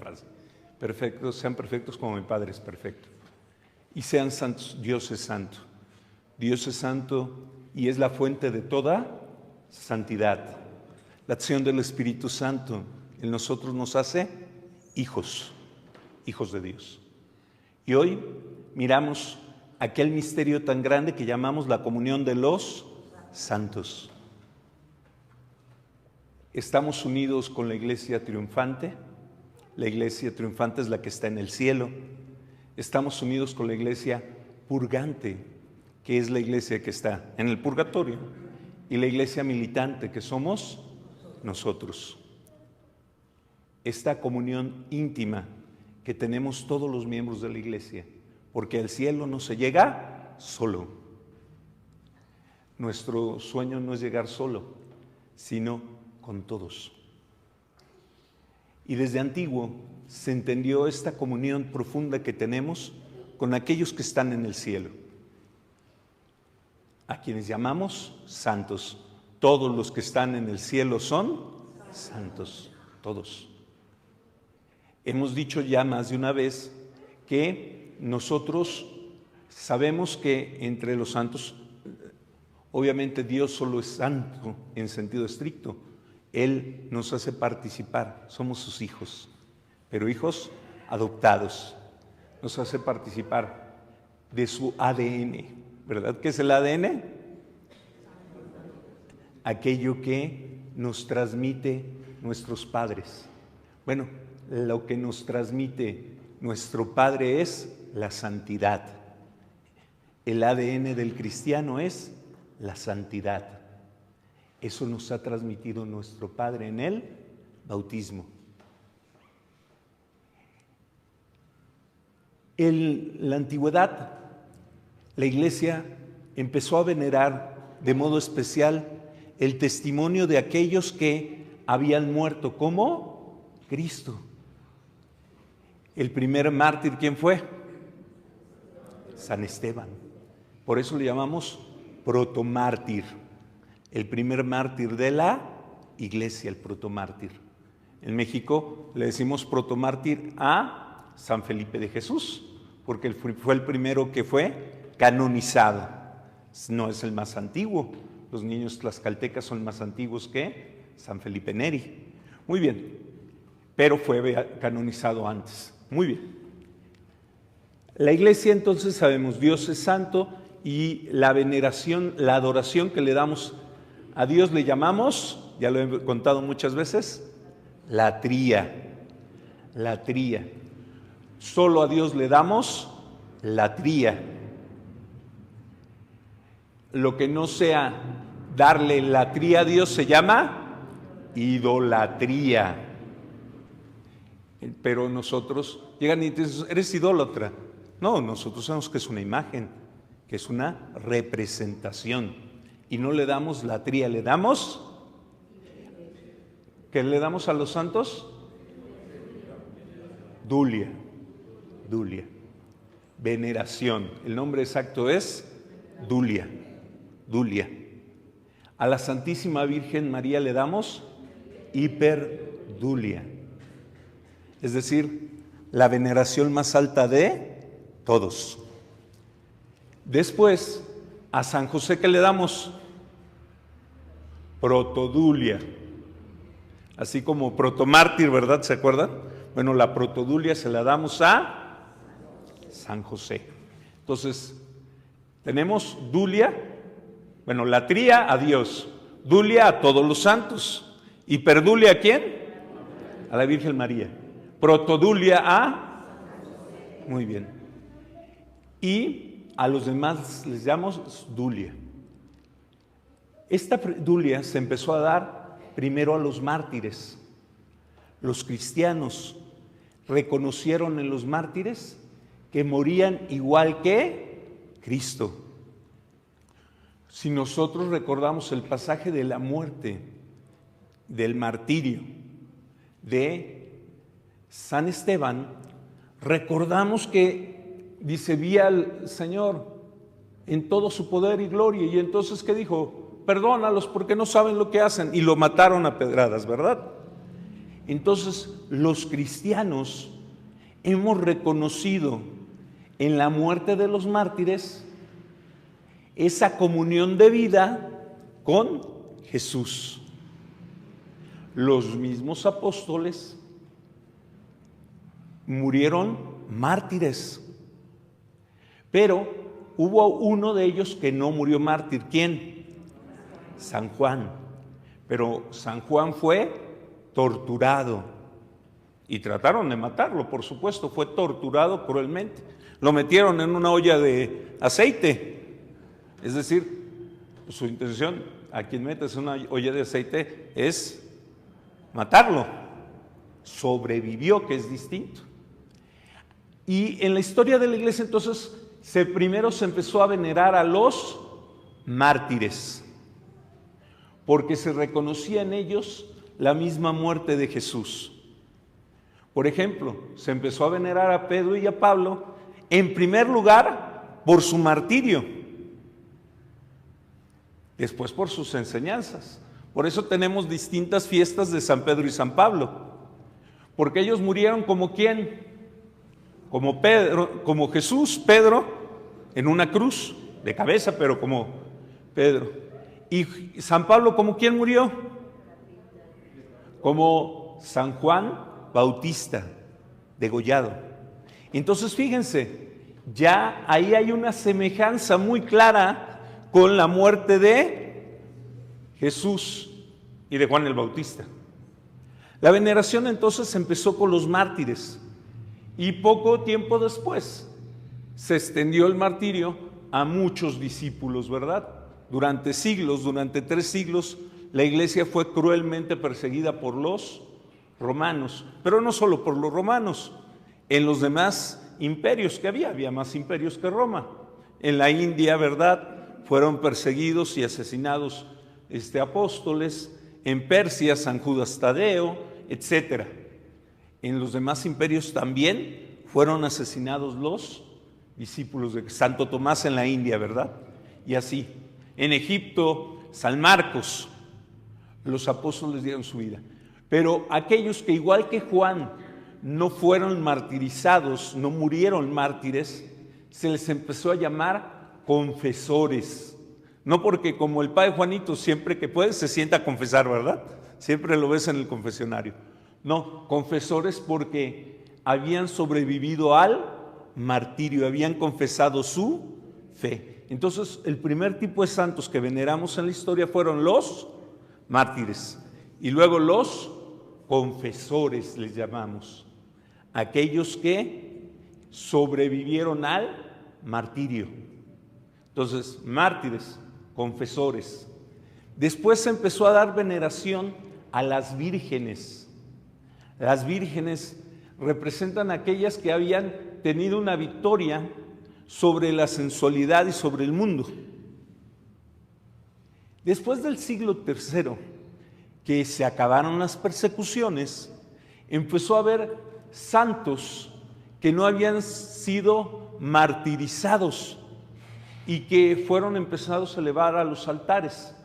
frase. Perfectos, sean perfectos como mi Padre es perfecto. Y sean santos, Dios es santo. Dios es santo y es la fuente de toda santidad. La acción del Espíritu Santo en nosotros nos hace hijos de Dios. Y hoy miramos aquel misterio tan grande que llamamos la comunión de los santos. Estamos unidos con la iglesia triunfante. La iglesia triunfante es la que está en el cielo. Estamos unidos con la iglesia purgante, que es la iglesia que está en el purgatorio, y la iglesia militante, que somos nosotros. Esta comunión íntima que tenemos todos los miembros de la iglesia, porque al cielo no se llega solo. Nuestro sueño no es llegar solo, sino con todos. Y desde antiguo se entendió esta comunión profunda que tenemos con aquellos que están en el cielo, a quienes llamamos santos. Todos los que están en el cielo son santos, todos. Hemos dicho ya más de una vez que nosotros sabemos que entre los santos, obviamente Dios solo es santo en sentido estricto. Él nos hace participar, somos sus hijos, pero hijos adoptados. Nos hace participar de su ADN, ¿verdad? ¿Qué es el ADN? Aquello que nos transmite nuestros padres. Bueno, lo que nos transmite nuestro Padre es la santidad. El ADN del cristiano es la santidad. Eso nos ha transmitido nuestro Padre en el bautismo. En la antigüedad, la Iglesia empezó a venerar de modo especial el testimonio de aquellos que habían muerto como Cristo. El primer mártir, ¿quién fue? San Esteban. Por eso le llamamos protomártir. El primer mártir de la iglesia, el protomártir. En México le decimos protomártir a San Felipe de Jesús, porque él fue el primero que fue canonizado. No es el más antiguo. Los niños tlaxcaltecas son más antiguos que San Felipe Neri. Muy bien, pero fue canonizado antes. Muy bien. La iglesia, entonces, sabemos, Dios es santo y la veneración, la adoración que le damos a Dios le llamamos, ya lo he contado muchas veces, latría. Latría. Solo a Dios le damos latría. Lo que no sea darle latría a Dios se llama idolatría. Pero nosotros, llegan y dicen, ¿eres idólatra? No, nosotros sabemos que es una imagen, que es una representación. Y no le damos latría, le damos, ¿qué le damos a los santos? Dulia, dulia, veneración. El nombre exacto es dulia, dulia. A la Santísima Virgen María le damos hiperdulia, es decir, la veneración más alta de todos. Después, a San José, ¿qué le damos? Protodulia. Así como protomártir, ¿verdad? ¿Se acuerdan? Bueno, la protodulia se la damos a San José. Entonces, tenemos dulia, bueno, latría a Dios, dulia a todos los santos. ¿Hiperdulia a quién? A la Virgen María. Protodulia a... Muy bien. Y a los demás les llamamos dulia. Esta dulia se empezó a dar primero a los mártires. Los cristianos reconocieron en los mártires que morían igual que Cristo. Si nosotros recordamos el pasaje de la muerte, del martirio de San Esteban, recordamos que dice, vi al Señor en todo su poder y gloria, y entonces ¿qué dijo? Perdónalos porque no saben lo que hacen, y lo mataron a pedradas, ¿verdad? Entonces, los cristianos hemos reconocido en la muerte de los mártires esa comunión de vida con Jesús. Los mismos apóstoles murieron mártires, pero hubo uno de ellos que no murió mártir. ¿Quién? San Juan. Pero San Juan fue torturado y trataron de matarlo, por supuesto, fue torturado cruelmente. Lo metieron en una olla de aceite, es decir, su intención, a quien metes en una olla de aceite, es matarlo. Sobrevivió, que es distinto. Y en la historia de la iglesia, entonces, primero se empezó a venerar a los mártires, porque se reconocía en ellos la misma muerte de Jesús. Por ejemplo, se empezó a venerar a Pedro y a Pablo, en primer lugar, por su martirio, después por sus enseñanzas. Por eso tenemos distintas fiestas de San Pedro y San Pablo, porque ellos murieron como ¿quién? Como Pedro, como Jesús, Pedro, en una cruz, de cabeza, pero como Pedro. Y San Pablo, ¿como quién murió? Como San Juan Bautista, degollado. Entonces, fíjense, ya ahí hay una semejanza muy clara con la muerte de Jesús y de Juan el Bautista. La veneración entonces empezó con los mártires y poco tiempo después se extendió el martirio a muchos discípulos, ¿verdad? Durante siglos, durante 3 siglos, la iglesia fue cruelmente perseguida por los romanos, pero no solo por los romanos, en los demás imperios que había más imperios que Roma. En la India, ¿verdad?, fueron perseguidos y asesinados apóstoles, en Persia San Judas Tadeo, etc. En los demás imperios también fueron asesinados los discípulos de Santo Tomás en la India, ¿verdad? Y así, en Egipto, San Marcos, los apóstoles dieron su vida. Pero aquellos que igual que Juan no fueron martirizados, no murieron mártires, se les empezó a llamar confesores. No porque como el padre Juanito siempre que puede se sienta a confesar, ¿verdad? Siempre lo ves en el confesionario. No, confesores porque habían sobrevivido al martirio, habían confesado su fe. Entonces, el primer tipo de santos que veneramos en la historia fueron los mártires y luego los confesores les llamamos, aquellos que sobrevivieron al martirio. Entonces, mártires, confesores. Después se empezó a dar veneración a las vírgenes. Las vírgenes representan aquellas que habían tenido una victoria sobre la sensualidad y sobre el mundo. Después del siglo III, que se acabaron las persecuciones, empezó a haber santos que no habían sido martirizados y que fueron empezados a elevar a los altares.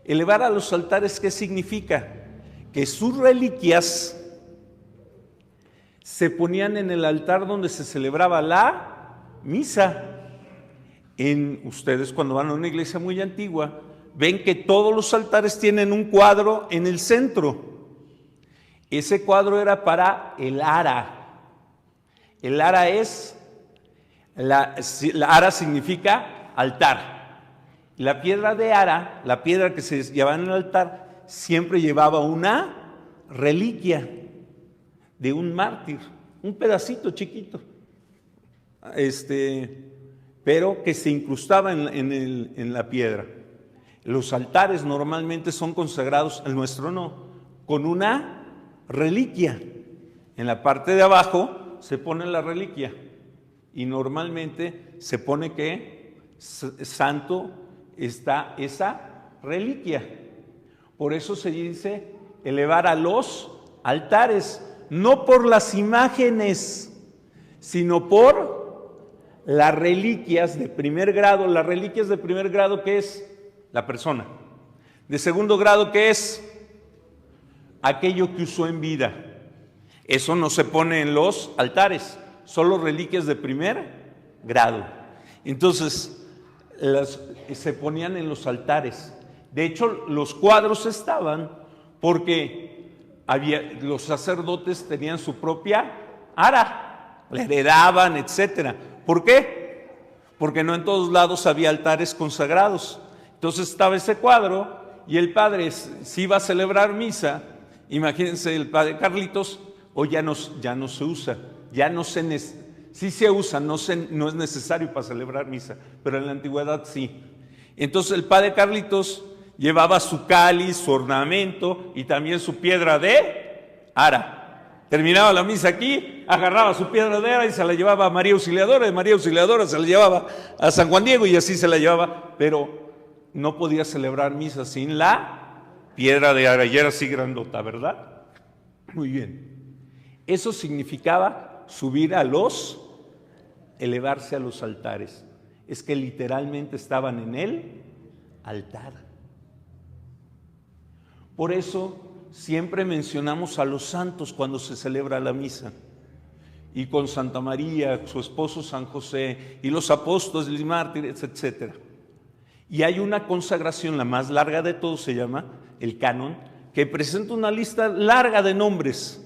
Elevar a los altares, ¿qué significa? Que sus reliquias se ponían en el altar donde se celebraba la misa. Ustedes cuando van a una iglesia muy antigua, ven que todos los altares tienen un cuadro en el centro. Ese cuadro era para el ara. El ara la ara significa altar. La piedra de ara, la piedra que se llevaba en el altar, siempre llevaba una reliquia de un mártir, un pedacito chiquito, pero que se incrustaba en la piedra. Los altares normalmente son consagrados, el nuestro no, con una reliquia. En la parte de abajo se pone la reliquia y normalmente se pone que santo está esa reliquia. Por eso se dice elevar a los altares, no por las imágenes, sino por las reliquias de primer grado. Las reliquias de primer grado, ¿qué es? La persona. De segundo grado, ¿qué es? aquello que usó en vida. Eso no se pone en los altares, solo reliquias de primer grado. Entonces, se ponían en los altares. De hecho, los cuadros estaban porque los sacerdotes tenían su propia ara, la heredaban, etcétera. ¿Por qué? Porque no en todos lados había altares consagrados. Entonces estaba ese cuadro y el padre, si iba a celebrar misa, imagínense el padre Carlitos, hoy ya no se usa, sí se usa, no es necesario para celebrar misa, pero en la antigüedad sí. Entonces el padre Carlitos llevaba su cáliz, su ornamento y también su piedra de ara. Terminaba la misa aquí, agarraba su piedra de ara y se la llevaba a María Auxiliadora, de María Auxiliadora se la llevaba a San Juan Diego y así se la llevaba, pero no podía celebrar misa sin la piedra de ara, y era así grandota, ¿verdad? Muy bien. Eso significaba elevarse a los altares. Es que literalmente estaban en el altar. Por eso siempre mencionamos a los santos cuando se celebra la misa. Y con Santa María, su esposo San José, y los apóstoles y mártires, etc. Y hay una consagración, la más larga de todos, se llama el canon, que presenta una lista larga de nombres.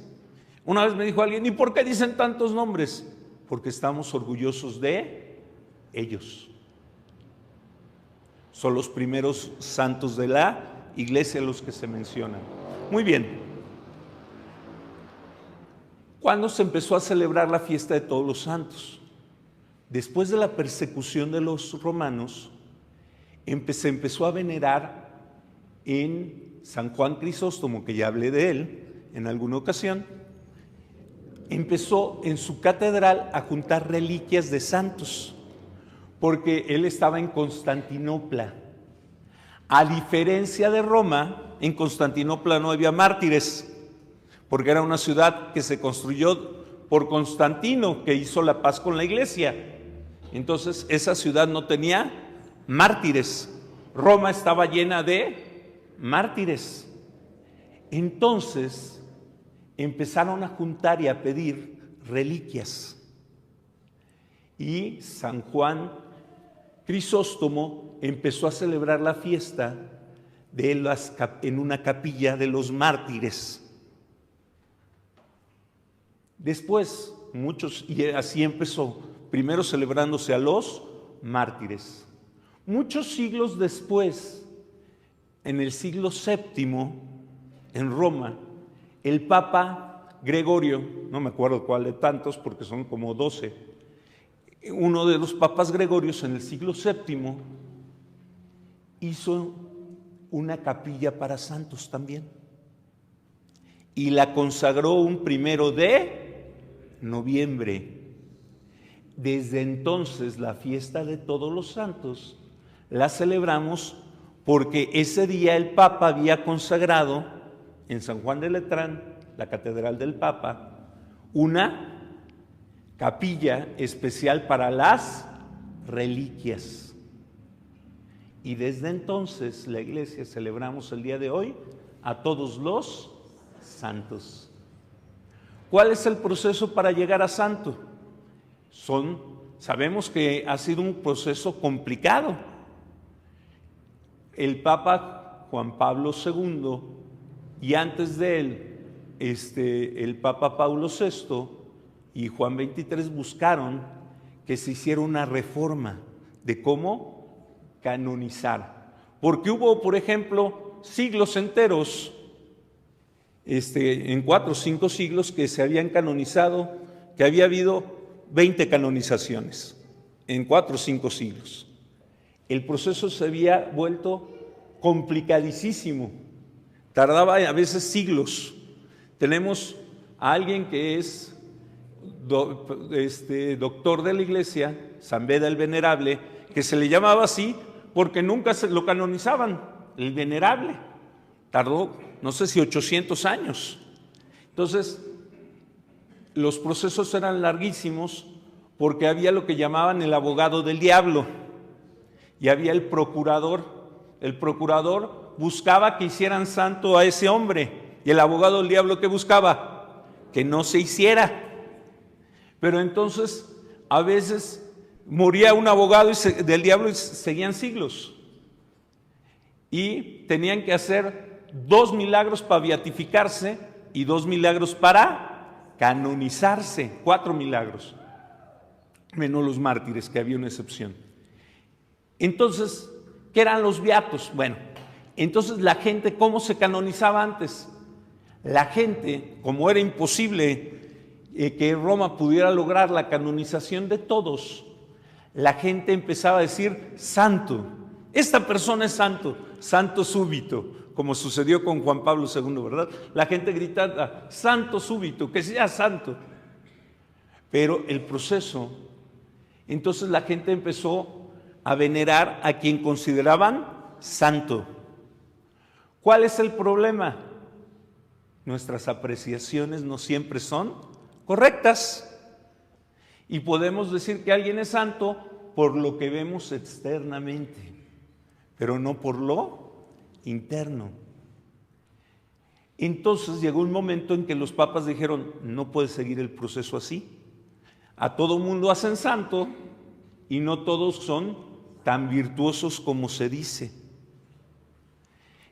Una vez me dijo alguien, ¿y por qué dicen tantos nombres? Porque estamos orgullosos de ellos. Son los primeros santos de la Iglesia los que se mencionan. Muy bien. ¿Cuándo se empezó a celebrar la fiesta de todos los santos? Después de la persecución de los romanos, se empezó a venerar en San Juan Crisóstomo, que ya hablé de él en alguna ocasión. Empezó en su catedral a juntar reliquias de santos, porque él estaba en Constantinopla. A diferencia de Roma, en Constantinopla no había mártires, porque era una ciudad que se construyó por Constantino, que hizo la paz con la iglesia. Entonces, esa ciudad no tenía mártires. Roma estaba llena de mártires. Entonces, empezaron a juntar y a pedir reliquias. Y San Juan Crisóstomo empezó a celebrar la fiesta en una capilla de los mártires. Después, y así empezó, primero celebrándose a los mártires. Muchos siglos después, en el siglo VII, en Roma, el Papa Gregorio, no me acuerdo cuál de tantos porque son como 12, uno de los papas Gregorios en el siglo VII hizo una capilla para santos también y la consagró un 1 de noviembre. Desde entonces la fiesta de todos los santos la celebramos porque ese día el Papa había consagrado en San Juan de Letrán, la catedral del Papa, una capilla especial para las reliquias. Y desde entonces la iglesia celebramos el día de hoy a todos los santos. ¿Cuál es el proceso para llegar a santo? Sabemos que ha sido un proceso complicado. El Papa Juan Pablo II y antes de él el Papa Paulo VI y Juan XXIII buscaron que se hiciera una reforma de cómo canonizar. Porque hubo, por ejemplo, siglos enteros, en 4 o 5 siglos que se habían canonizado, que había habido 20 canonizaciones en 4 o 5 siglos. El proceso se había vuelto complicadísimo, tardaba a veces siglos. Tenemos a alguien que es doctor de la iglesia, San Beda el Venerable, que se le llamaba así porque nunca se lo canonizaban, el Venerable. Tardó, no sé si 800 años. Entonces, los procesos eran larguísimos porque había lo que llamaban el abogado del diablo y había el procurador. El procurador buscaba que hicieran santo a ese hombre Y el abogado del diablo, ¿qué buscaba? Que no se hiciera. Pero entonces, a veces moría un abogado del diablo y seguían siglos. Y tenían que hacer 2 milagros para beatificarse y 2 milagros para canonizarse. 4 milagros. Menos los mártires, que había una excepción. Entonces, ¿qué eran los beatos? Bueno, entonces la gente, ¿cómo se canonizaba antes? La gente, como era imposible que Roma pudiera lograr la canonización de todos, la gente empezaba a decir santo. Esta persona es santo, santo súbito, como sucedió con Juan Pablo II, ¿verdad? La gente gritaba, santo súbito, que sea santo. Pero el proceso, entonces la gente empezó a venerar a quien consideraban santo. ¿Cuál es el problema? Nuestras apreciaciones no siempre son correctas. Y podemos decir que alguien es santo por lo que vemos externamente, pero no por lo interno. Entonces llegó un momento en que los papas dijeron, no puede seguir el proceso así. A todo mundo hacen santo y no todos son tan virtuosos como se dice.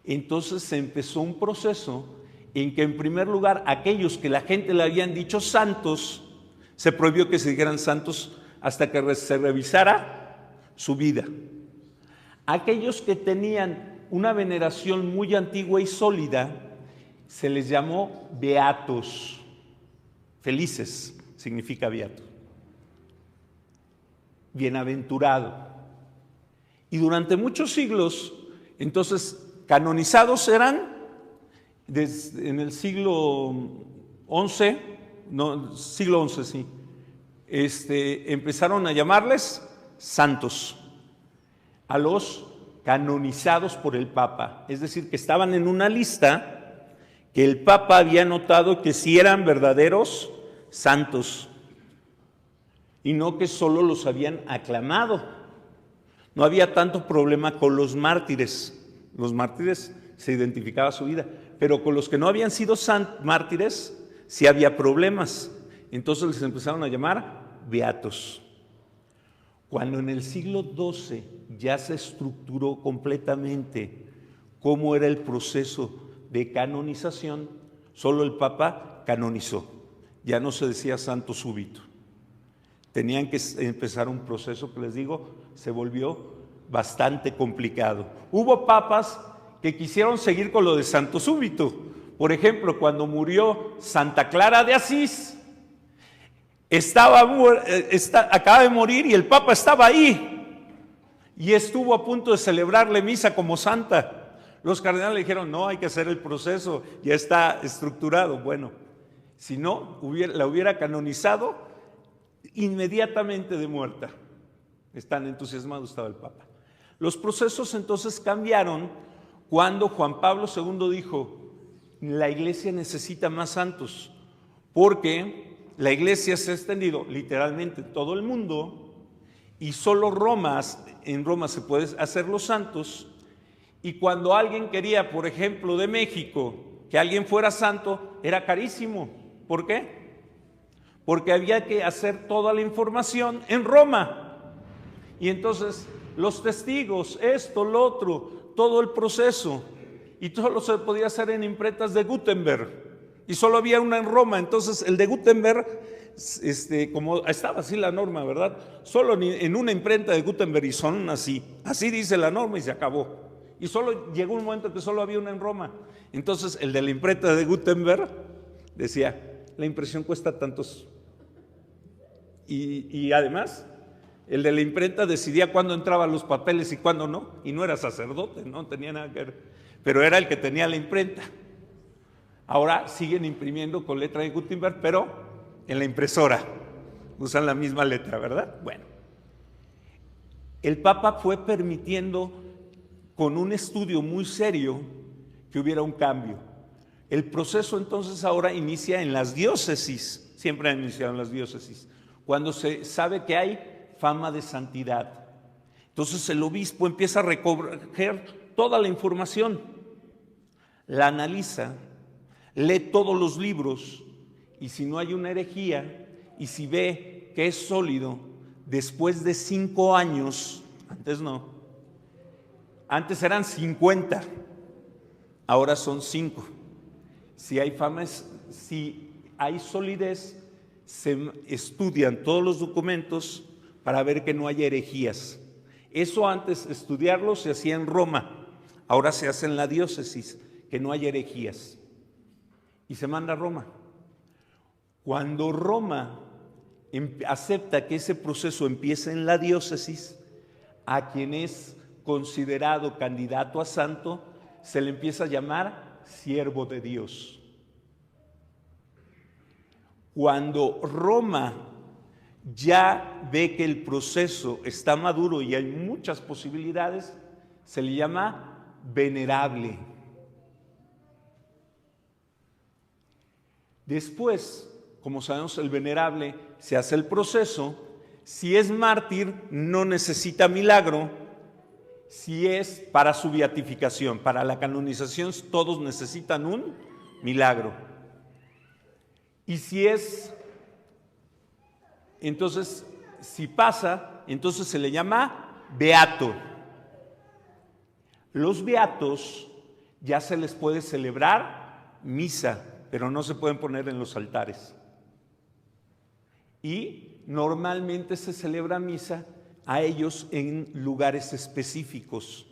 Entonces se empezó un proceso en que, en primer lugar, aquellos que la gente le habían dicho santos, se prohibió que se dijeran santos hasta que se revisara su vida. Aquellos que tenían una veneración muy antigua y sólida, se les llamó beatos. Felices significa beato. Bienaventurado. Y durante muchos siglos, entonces, canonizados eran en el siglo XI, sí, empezaron a llamarles santos a los canonizados por el Papa, es decir, que estaban en una lista que el Papa había notado que sí eran verdaderos santos y no que solo los habían aclamado. No había tanto problema con los mártires se identificaba su vida, pero con los que no habían sido mártires sí había problemas. Entonces les empezaron a llamar beatos. Cuando en el siglo XII ya se estructuró completamente cómo era el proceso de canonización, solo el Papa canonizó. Ya no se decía santo súbito. Tenían que empezar un proceso que, les digo, se volvió bastante complicado. Hubo papas que quisieron seguir con lo de santo súbito. Por ejemplo, cuando murió Santa Clara de Asís, acaba de morir y el Papa estaba ahí y estuvo a punto de celebrarle misa como santa. Los cardenales le dijeron, no, hay que hacer el proceso, ya está estructurado. Bueno, si no, la hubiera canonizado inmediatamente de muerta. Tan entusiasmado estaba el Papa. Los procesos entonces cambiaron cuando Juan Pablo II dijo, la Iglesia necesita más santos, porque la Iglesia se ha extendido literalmente en todo el mundo y solo en Roma se pueden hacer los santos. Y cuando alguien quería, por ejemplo, de México, que alguien fuera santo, era carísimo. ¿Por qué? Porque había que hacer toda la información en Roma. Y entonces los testigos, esto, lo otro, todo el proceso. Y solo se podía hacer en imprentas de Gutenberg. Y solo había una en Roma. Entonces el de Gutenberg, como estaba así la norma, ¿verdad? Solo en una imprenta de Gutenberg y son así. Así dice la norma y se acabó. Y solo llegó un momento que solo había una en Roma. Entonces el de la imprenta de Gutenberg decía, la impresión cuesta tantos. Y además, el de la imprenta decidía cuándo entraban los papeles y cuándo no. Y no era sacerdote, no tenía nada que ver. Pero era el que tenía la imprenta. Ahora siguen imprimiendo con letra de Gutenberg, pero en la impresora. Usan la misma letra, ¿verdad? Bueno. El Papa fue permitiendo, con un estudio muy serio, que hubiera un cambio. El proceso entonces ahora inicia en las diócesis. Siempre ha iniciado en las diócesis. Cuando se sabe que hay fama de santidad. Entonces el obispo empieza a recoger toda la información, la analiza, lee todos los libros y si no hay una herejía y si ve que es sólido, después de 5 años, antes no, antes eran 50, ahora son 5. Si hay solidez, se estudian todos los documentos para ver que no haya herejías. Eso antes, estudiarlo se hacía en Roma, ahora se hace en la diócesis, que no haya herejías. Y se manda a Roma. Cuando Roma acepta que ese proceso empiece en la diócesis, a quien es considerado candidato a santo, se le empieza a llamar siervo de Dios. Cuando Roma ya ve que el proceso está maduro y hay muchas posibilidades, se le llama venerable. Después, como sabemos, el venerable se hace el proceso. Si es mártir, no necesita milagro. Si es para su beatificación, para la canonización, todos necesitan un milagro. Y si es, entonces, si pasa, entonces se le llama beato. Los beatos ya se les puede celebrar misa, pero no se pueden poner en los altares. Y normalmente se celebra misa a ellos en lugares específicos.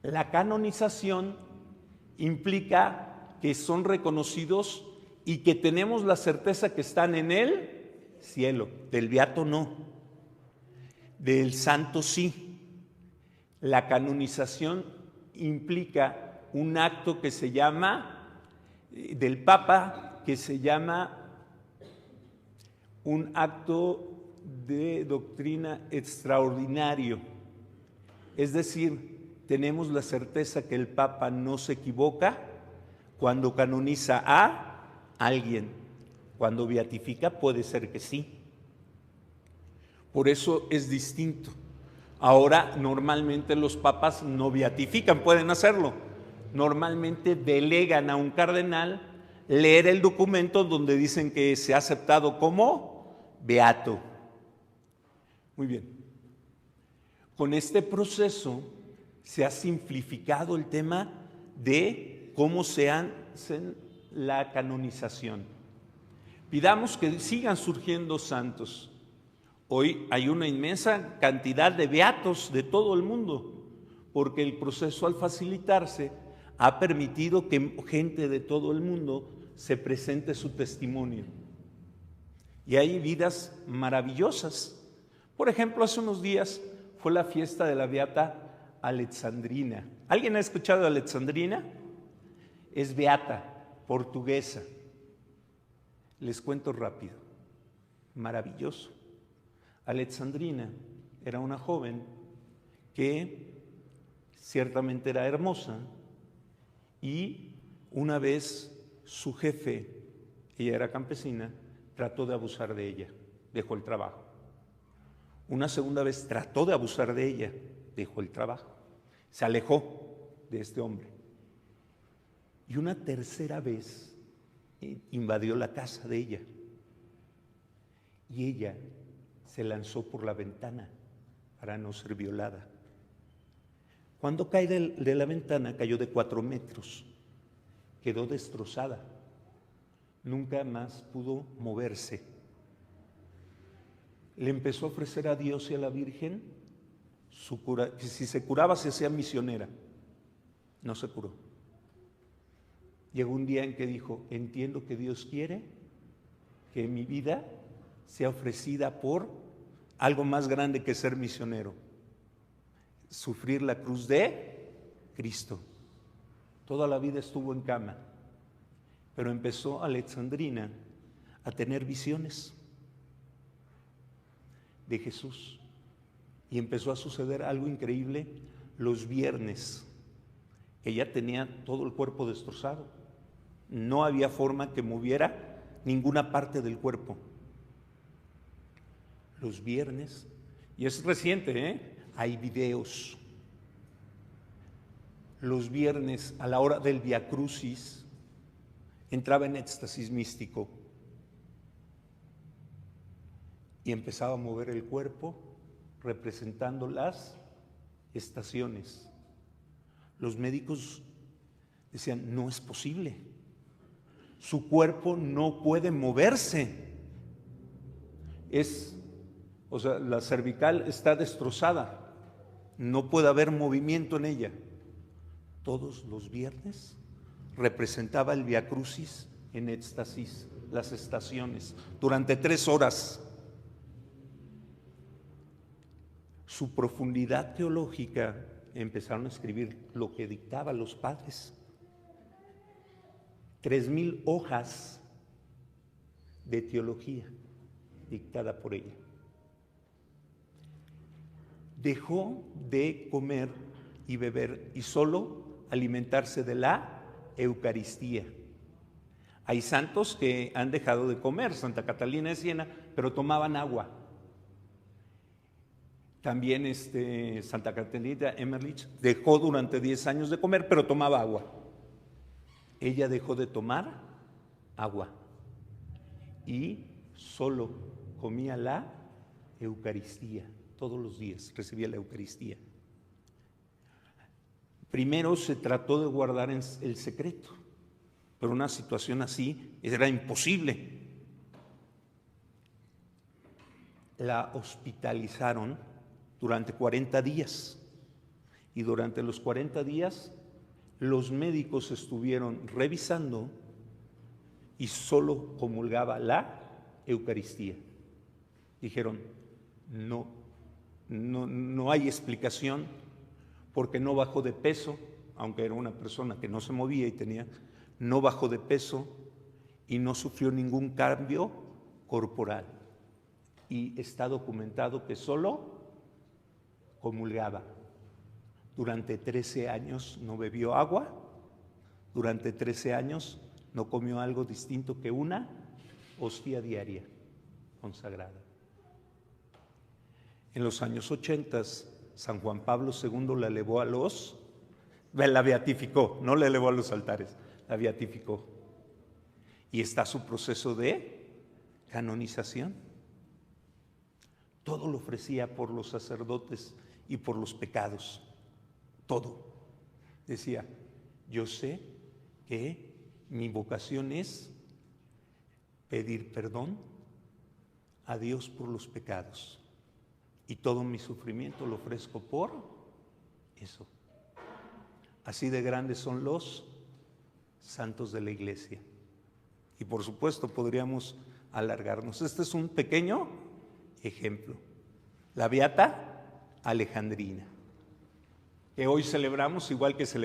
La canonización implica que son reconocidos y que tenemos la certeza que están en el cielo. Del beato no, del santo sí. La canonización implica un acto que se llama, del Papa, que se llama un acto de doctrina extraordinario. Es decir, tenemos la certeza que el Papa no se equivoca cuando canoniza a alguien. Cuando beatifica puede ser que sí. Por eso es distinto. Ahora normalmente los papas no beatifican, pueden hacerlo. Normalmente delegan a un cardenal leer el documento donde dicen que se ha aceptado como beato. Muy bien. Con este proceso se ha simplificado el tema de cómo se hace la canonización. Pidamos que sigan surgiendo santos. Hoy hay una inmensa cantidad de beatos de todo el mundo, porque el proceso, al facilitarse, ha permitido que gente de todo el mundo se presente su testimonio. Y hay vidas maravillosas. Por ejemplo, hace unos días fue la fiesta de la beata Alexandrina. ¿Alguien ha escuchado de Alexandrina? Es beata, portuguesa. Les cuento rápido. Maravilloso. Alexandrina era una joven que ciertamente era hermosa y una vez su jefe, ella era campesina, trató de abusar de ella, dejó el trabajo. Una segunda vez trató de abusar de ella, dejó el trabajo, se alejó de este hombre. Y una tercera vez invadió la casa de ella y ella se lanzó por la ventana para no ser violada. Cuando cae de la ventana, cayó de 4 metros, quedó destrozada, nunca más pudo moverse. Le empezó a ofrecer a Dios y a la Virgen que si se curaba se hacía misionera. No se curó. Llegó un día en que dijo: entiendo que Dios quiere que mi vida sea ofrecida por algo más grande que ser misionero, sufrir la cruz de Cristo. Toda la vida estuvo en cama, pero empezó Alexandrina a tener visiones de Jesús y empezó a suceder algo increíble los viernes. Ella tenía todo el cuerpo destrozado, no había forma que moviera ninguna parte del cuerpo. Los viernes, y es reciente, hay videos. los viernes a la hora del Via Crucis entraba en éxtasis místico y empezaba a mover el cuerpo representando las estaciones. Los médicos decían, no es posible, su cuerpo no puede moverse, la cervical está destrozada, no puede haber movimiento en ella. Todos los viernes representaba el Via Crucis en éxtasis, las estaciones, durante 3 horas. Su profundidad teológica, empezaron a escribir lo que dictaban los padres. 3,000 hojas de teología dictada por ella. Dejó de comer y beber y solo alimentarse de la Eucaristía. Hay santos que han dejado de comer, Santa Catalina de Siena, pero tomaban agua. También Santa Catalina Emmerich dejó durante 10 años de comer, pero tomaba agua. Ella dejó de tomar agua y solo comía la Eucaristía. Todos los días recibía la Eucaristía. Primero se trató de guardar el secreto, pero una situación así era imposible. La hospitalizaron durante 40 días y durante los 40 días los médicos estuvieron revisando y solo comulgaba la Eucaristía. Dijeron, no hay explicación, porque no bajó de peso, aunque era una persona que no se movía y no bajó de peso y no sufrió ningún cambio corporal. Y está documentado que solo comulgaba. Durante 13 años no bebió agua, durante 13 años no comió algo distinto que una hostia diaria consagrada. En los años 80, San Juan Pablo II la elevó la beatificó, no la elevó a los altares, la beatificó. Y está su proceso de canonización. Todo lo ofrecía por los sacerdotes y por los pecados. Todo. Decía, yo sé que mi vocación es pedir perdón a Dios por los pecados. Y todo mi sufrimiento lo ofrezco por eso. Así de grandes son los santos de la Iglesia. Y por supuesto podríamos alargarnos. Este es un pequeño ejemplo. La Beata Alejandrina, que hoy celebramos igual que celebramos